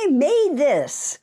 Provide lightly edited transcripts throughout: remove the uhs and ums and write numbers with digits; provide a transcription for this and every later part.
I made this.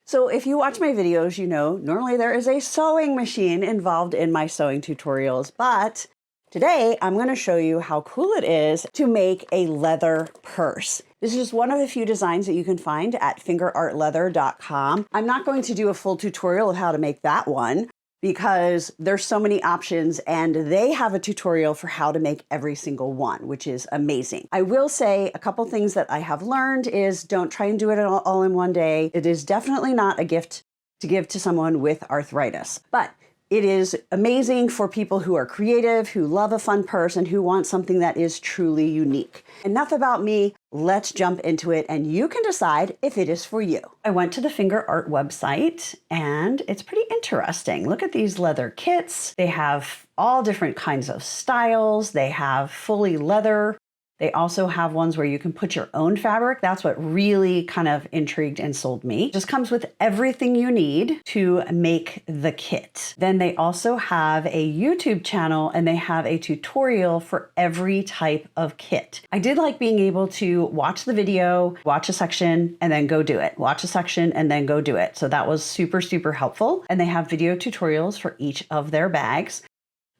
So if you watch my videos, you know, normally there is a sewing machine involved in my sewing tutorials, but today I'm going to show you how cool it is to make a leather purse. This is just one of a few designs that you can find at FingerArtLeather.com. I'm not going to do a full tutorial of how to make that one because there's so many options and they have a tutorial for how to make every single one, which is amazing. I will say a couple things that I have learned is don't try and do it all in one day. It is definitely not a gift to give to someone with arthritis, but it is amazing for people who are creative, who love a fun purse, and who want something that is truly unique. Enough about me, let's jump into it and you can decide if it is for you. I went to the FingerArt website and it's pretty interesting. Look at these leather kits. They have all different kinds of styles. They have fully leather. They also have ones where you can put your own fabric. That's what really kind of intrigued and sold me. It just comes with everything you need to make the kit. Then they also have a YouTube channel and they have a tutorial for every type of kit. I did like being able to watch the video, watch a section, and then go do it. Watch a section and then go do it. So that was super, super helpful. And they have video tutorials for each of their bags.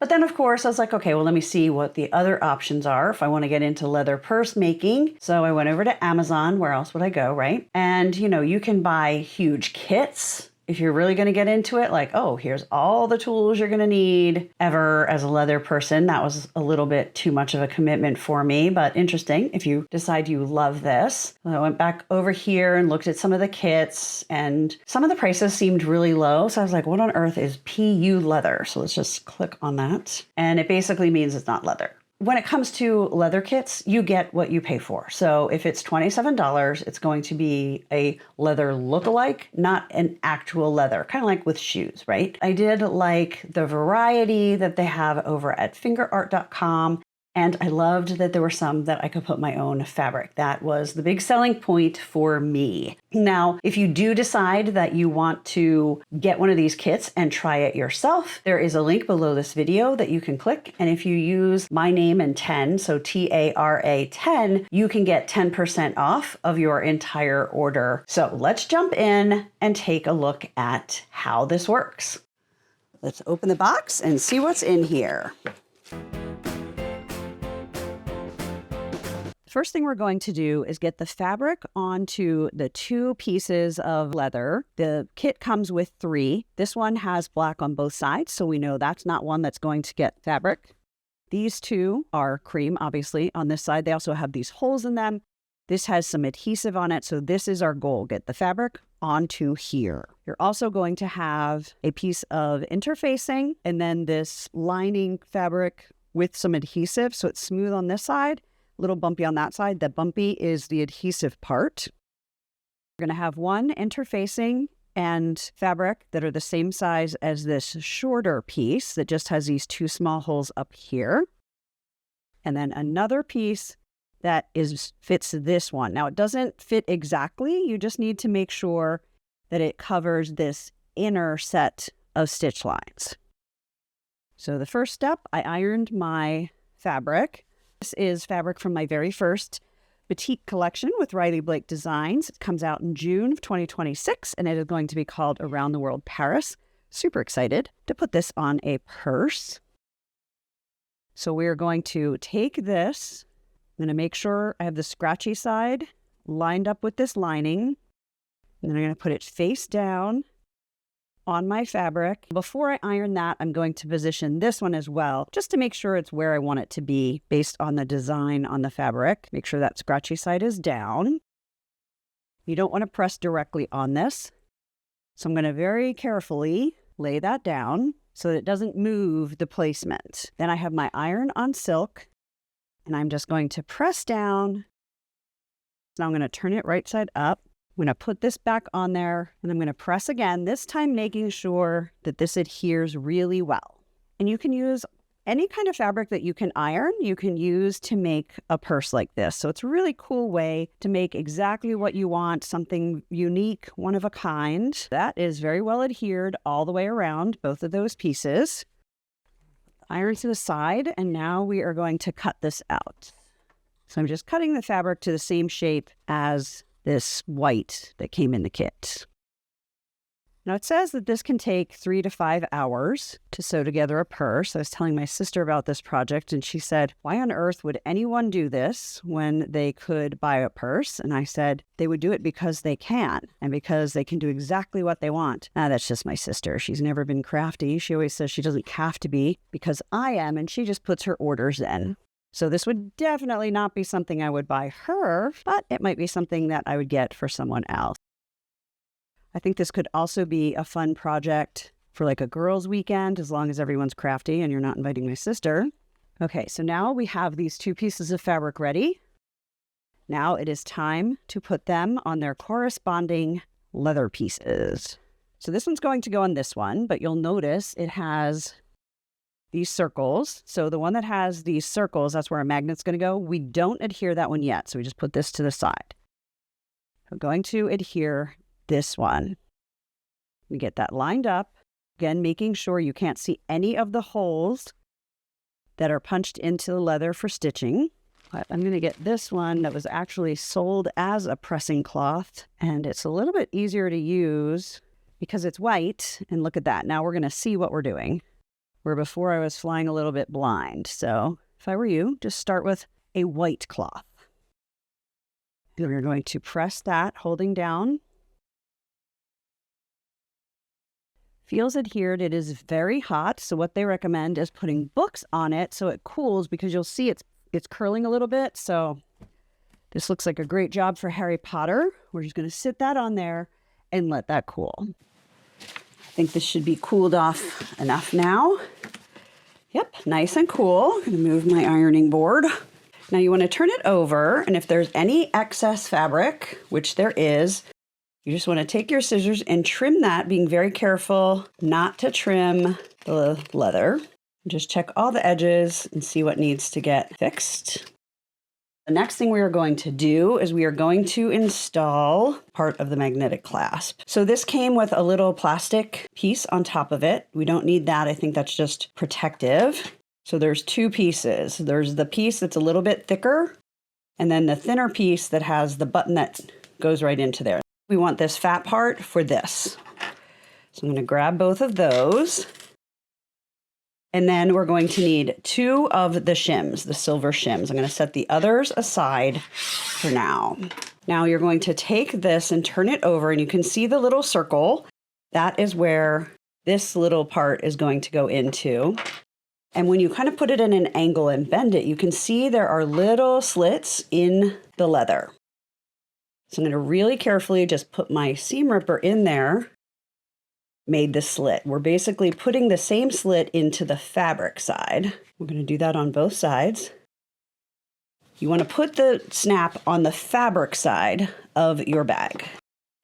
But then of course I was like, okay, well, let me see what the other options are if I want to get into leather purse making. So I went over to Amazon. Where else would I go, right? And you know, you can buy huge kits if you're really going to get into it, like, oh, here's all the tools you're going to need ever as a leather person. That was a little bit too much of a commitment for me, but interesting if you decide you love this. I went back over here and looked at some of the kits and some of the prices seemed really low. So I was like, what on earth is PU leather? So let's just click on that. And it basically means it's not leather. When it comes to leather kits, you get what you pay for. So if it's $27, it's going to be a leather lookalike, not an actual leather, kind of like with shoes, right? I did like the variety that they have over at fingerart.com. And I loved that there were some that I could put my own fabric. That was the big selling point for me. Now, if you do decide that you want to get one of these kits and try it yourself, there is a link below this video that you can click. And if you use my name and 10, so TARA 10, you can get 10% off of your entire order. So let's jump in and take a look at how this works. Let's open the box and see what's in here. First thing we're going to do is get the fabric onto the 2 pieces of leather. The kit comes with 3. This one has black on both sides, so we know that's not one that's going to get fabric. These 2 are cream, obviously. On this side, they also have these holes in them. This has some adhesive on it, so this is our goal, get the fabric onto here. You're also going to have a piece of interfacing and then this lining fabric with some adhesive, so it's smooth on this side. Little bumpy on that side. The bumpy is the adhesive part. We're going to have one interfacing and fabric that are the same size as this shorter piece that just has these 2 small holes up here. And then another piece that fits this one. Now it doesn't fit exactly. You just need to make sure that it covers this inner set of stitch lines. So the first step, I ironed my fabric. This is fabric from my very first boutique collection with Riley Blake Designs. It comes out in June of 2026, and it is going to be called Around the World Paris. Super excited to put this on a purse. So we're going to take this. I'm going to make sure I have the scratchy side lined up with this lining. And then I'm going to put it face down on my fabric. Before I iron that, I'm going to position this one as well, just to make sure it's where I want it to be based on the design on the fabric. Make sure that scratchy side is down. You don't want to press directly on this. So I'm going to very carefully lay that down so that it doesn't move the placement. Then I have my iron on silk and I'm just going to press down. Now I'm going to turn it right side up. I'm going to put this back on there and I'm going to press again, this time making sure that this adheres really well. And you can use any kind of fabric that you can iron, you can use to make a purse like this. So it's a really cool way to make exactly what you want, something unique, one of a kind. That is very well adhered all the way around, both of those pieces. Iron to the side, and now we are going to cut this out. So I'm just cutting the fabric to the same shape as this white that came in the kit. Now it says that this can take 3 to 5 hours to sew together a purse. I was telling my sister about this project and she said, why on earth would anyone do this when they could buy a purse? And I said, they would do it because they can and because they can do exactly what they want. That's just my sister. She's never been crafty. She always says she doesn't have to be because I am, and she just puts her orders in. So this would definitely not be something I would buy her, but it might be something that I would get for someone else. I think this could also be a fun project for like a girls' weekend, as long as everyone's crafty and you're not inviting my sister. Okay, so now we have these 2 pieces of fabric ready. Now it is time to put them on their corresponding leather pieces. So this one's going to go on this one, but you'll notice it has these circles. So the one that has these circles, that's where our magnet's going to go. We don't adhere that one yet, so we just put this to the side. We're going to adhere this one. We get that lined up, again, making sure you can't see any of the holes that are punched into the leather for stitching. But I'm going to get this one that was actually sold as a pressing cloth, and it's a little bit easier to use because it's white. And look at that. Now we're going to see what we're doing, where before I was flying a little bit blind. So if I were you, just start with a white cloth. And we're going to press that, holding down. Feels adhered. It is very hot, so what they recommend is putting books on it so it cools, because you'll see it's curling a little bit. So this looks like a great job for Harry Potter. We're just going to sit that on there and let that cool. I think this should be cooled off enough now. Yep, nice and cool. I'm going to move my ironing board. Now you want to turn it over, and if there's any excess fabric, which there is, you just want to take your scissors and trim that, being very careful not to trim the leather. Just check all the edges and see what needs to get fixed. The next thing we are going to do is we are going to install part of the magnetic clasp. So this came with a little plastic piece on top of it. We don't need that. I think that's just protective. So there's 2 pieces. There's the piece that's a little bit thicker, and then the thinner piece that has the button that goes right into there. We want this fat part for this. So I'm going to grab both of those. And then we're going to need 2 of the shims, the silver shims. I'm going to set the others aside for now. Now you're going to take this and turn it over, and you can see the little circle. That is where this little part is going to go into. And when you kind of put it in an angle and bend it, you can see there are little slits in the leather. So I'm going to really carefully just put my seam ripper in there, made the slit. We're basically putting the same slit into the fabric side. We're going to do that on both sides. You want to put the snap on the fabric side of your bag.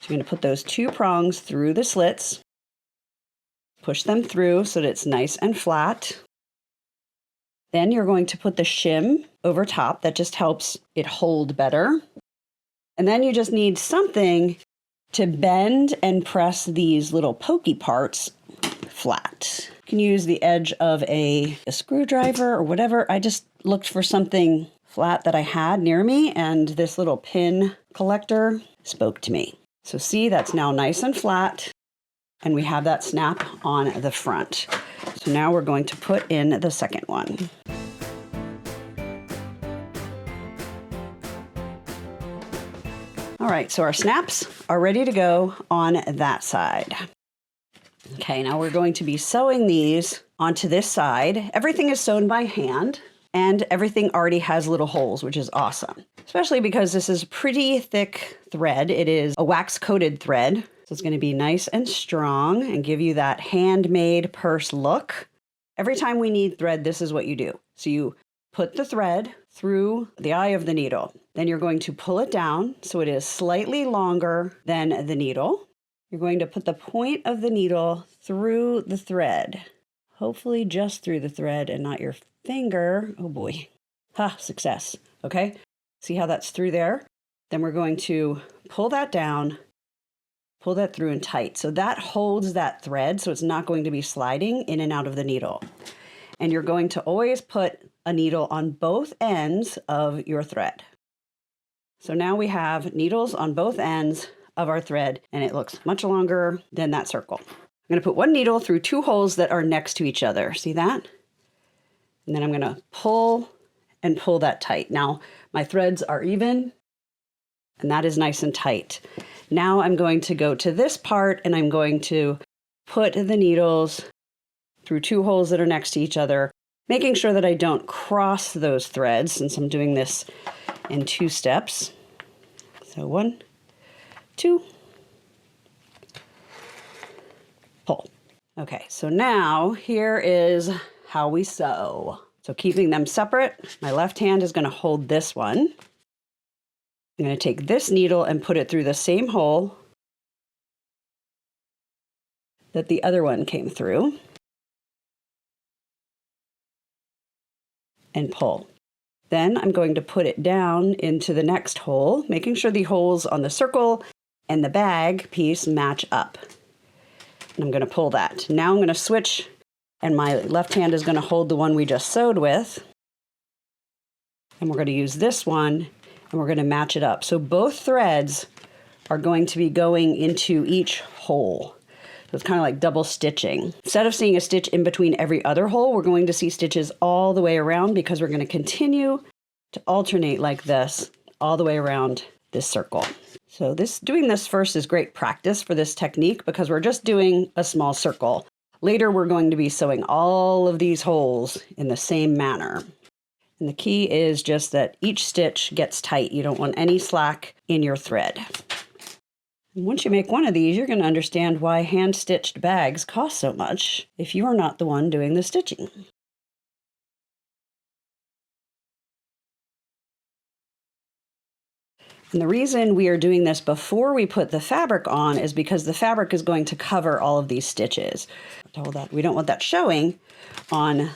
So you're going to put those 2 prongs through the slits, push them through so that it's nice and flat. Then you're going to put the shim over top. That just helps it hold better. And then you just need something to bend and press these little pokey parts flat. You can use the edge of a screwdriver or whatever. I just looked for something flat that I had near me, and this little pin collector spoke to me. So see, that's now nice and flat, and we have that snap on the front. So now we're going to put in the second one. All right, so our snaps are ready to go on that side. Okay, now we're going to be sewing these onto this side. Everything is sewn by hand, and everything already has little holes, which is awesome, especially because this is pretty thick thread. It is a wax-coated thread, so it's going to be nice and strong and give you that handmade purse look. Every time we need thread, this is what you do. So you put the thread through the eye of the needle. Then you're going to pull it down so it is slightly longer than the needle. You're going to put the point of the needle through the thread, hopefully just through the thread and not your finger. Oh boy. Ha, success. Okay, see how that's through there? Then we're going to pull that down, pull that through and tight. So that holds that thread, so it's not going to be sliding in and out of the needle. And you're going to always put a needle on both ends of your thread. So now we have needles on both ends of our thread, and it looks much longer than that circle. I'm going to put one needle through 2 holes that are next to each other. See that? And then I'm going to pull and pull that tight. Now my threads are even, and that is nice and tight. Now I'm going to go to this part, and I'm going to put the needles through 2 holes that are next to each other, making sure that I don't cross those threads since I'm doing this in 2 steps. So 1, 2, pull. Okay, so now here is how we sew. So keeping them separate, my left hand is going to hold this one. I'm going to take this needle and put it through the same hole that the other one came through, and pull. Then I'm going to put it down into the next hole, making sure the holes on the circle and the bag piece match up. And I'm going to pull that. Now I'm going to switch, and my left hand is going to hold the one we just sewed with. And we're going to use this one, and we're going to match it up. So both threads are going to be going into each hole. So it's kind of like double stitching. Instead of seeing a stitch in between every other hole, we're going to see stitches all the way around because we're going to continue to alternate like this all the way around this circle. So doing this first is great practice for this technique because we're just doing a small circle. Later, we're going to be sewing all of these holes in the same manner. And the key is just that each stitch gets tight. You don't want any slack in your thread. Once you make one of these, you're going to understand why hand-stitched bags cost so much if you are not the one doing the stitching. And the reason we are doing this before we put the fabric on is because the fabric is going to cover all of these stitches. We don't want that showing on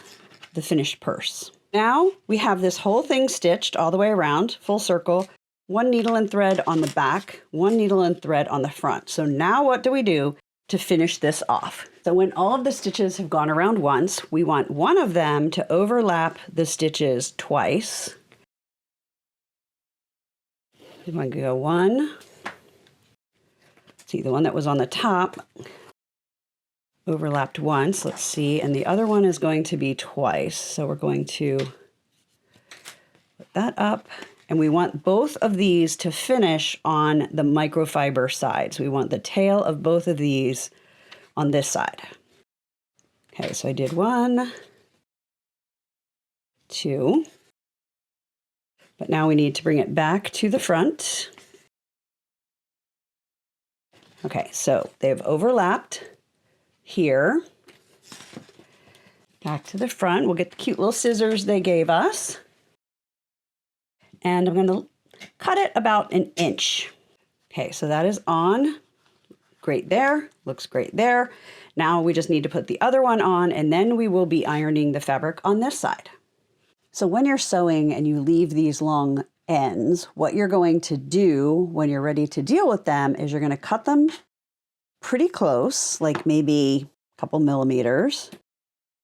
the finished purse. Now we have this whole thing stitched all the way around, full circle. 1 needle and thread on the back, 1 needle and thread on the front. So now what do we do to finish this off? So when all of the stitches have gone around once, we want one of them to overlap the stitches twice. I'm going to go 1. See, the one that was on the top overlapped once. Let's see. And the other one is going to be twice. So we're going to put that up. And we want both of these to finish on the microfiber sides. We want the tail of both of these on this side. Okay, so I did 1, 2. But now we need to bring it back to the front. Okay, so they've overlapped here. Back to the front. We'll get the cute little scissors they gave us. And I'm going to cut it about 1 inch. Okay, so that is on. Great there. Looks great there. Now we just need to put the other one on, and then we will be ironing the fabric on this side. So when you're sewing and you leave these long ends, what you're going to do when you're ready to deal with them is you're going to cut them pretty close, like maybe a couple millimeters.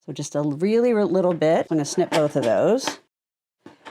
So just a really little bit. I'm going to snip both of those.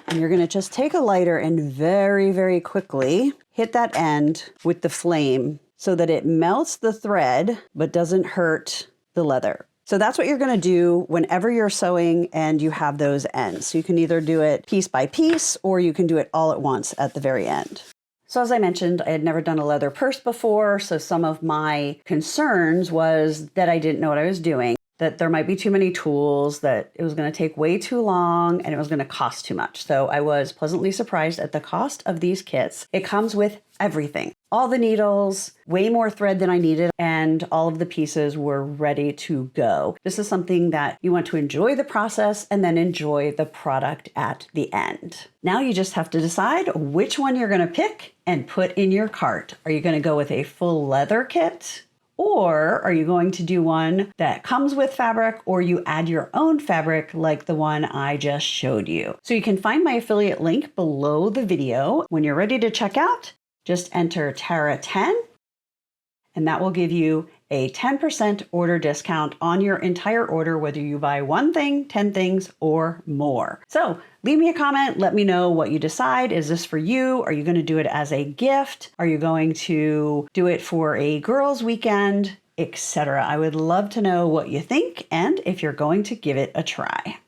And you're going to just take a lighter and very, very quickly hit that end with the flame so that it melts the thread but doesn't hurt the leather. So that's what you're going to do whenever you're sewing and you have those ends. So you can either do it piece by piece or you can do it all at once at the very end. So as I mentioned, I had never done a leather purse before, so some of my concerns was that I didn't know what I was doing, that there might be too many tools, that it was going to take way too long, and it was going to cost too much. So I was pleasantly surprised at the cost of these kits. It comes with everything. All the needles, way more thread than I needed, and all of the pieces were ready to go. This is something that you want to enjoy the process and then enjoy the product at the end. Now you just have to decide which one you're going to pick and put in your cart. Are you going to go with a full leather kit? Or are you going to do one that comes with fabric, or you add your own fabric like the one I just showed you? So you can find my affiliate link below the video. When you're ready to check out, just enter Tara10, and that will give you a 10% order discount on your entire order, whether you buy one thing, 10 things, or more. So leave me a comment. Let me know what you decide. Is this for you? Are you going to do it as a gift? Are you going to do it for a girls' weekend, etc.? I would love to know what you think and if you're going to give it a try.